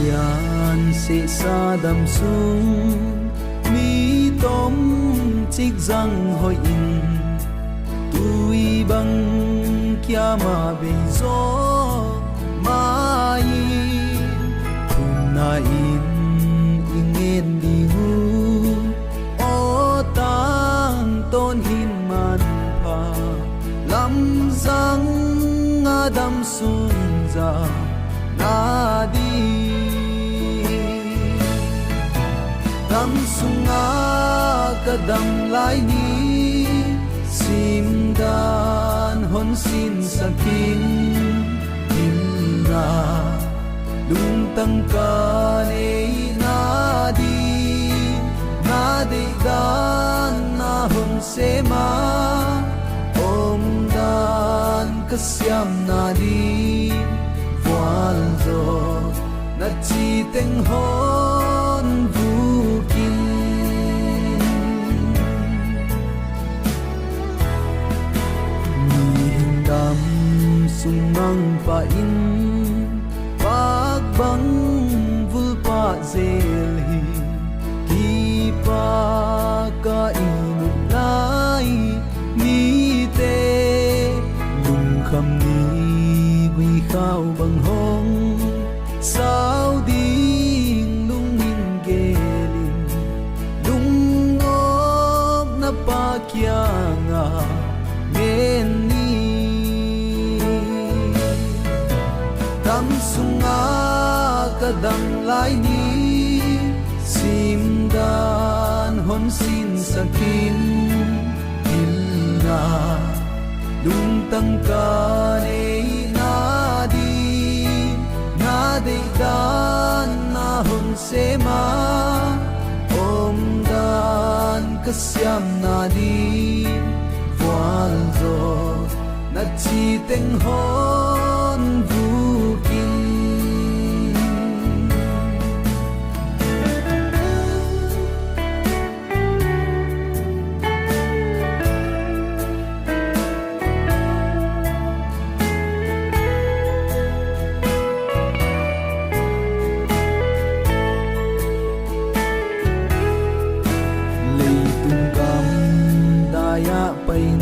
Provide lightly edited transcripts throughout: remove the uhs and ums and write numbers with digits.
lian se sa dam sung mi tom chik jang hoi in tui bang kya ma be zo mai na in ingen di hu o tang ton hin man pha lam zang adam sun za na di dam sunga kadam lai ni sim dan hon sin sakin na lung tang ka nei na di na de dan na hon se ma om dan kasyam na di wal zo na chi teng hon vu kin ni dam sung mang pa in bang vulpa zel hi ki pa ka in lai ni te lung kham ni gui khao bang hong sao ding lung in gelin lung op na pa kya nga men ni dam sunga kadam lai ni sim dan hon sin sakin na lung tang ka nei na di na de dan na hon se ma om dan kasyam na di wal zo na chi teng hon vu kin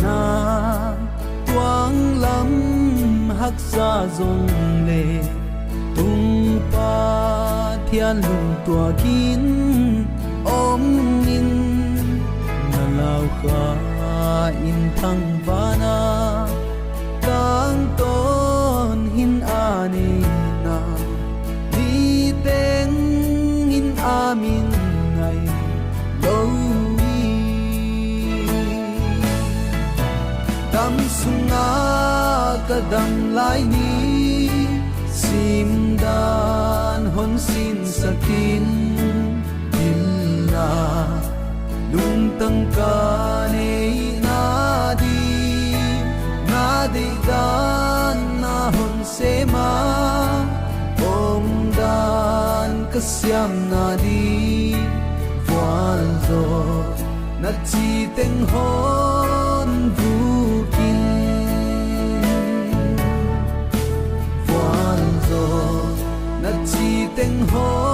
na quang lam hắc sa dong le tung pa thian lung tua kin om in na lao kha in thang vana tang ton hin ani na di teng in amin ngai lo dam sunga kadam lai ni sim dan hon sin sakin na lung tang ka nei na di na de dan na hon se ma om dan kasyam na di wal zo na chi teng hon vu teng ho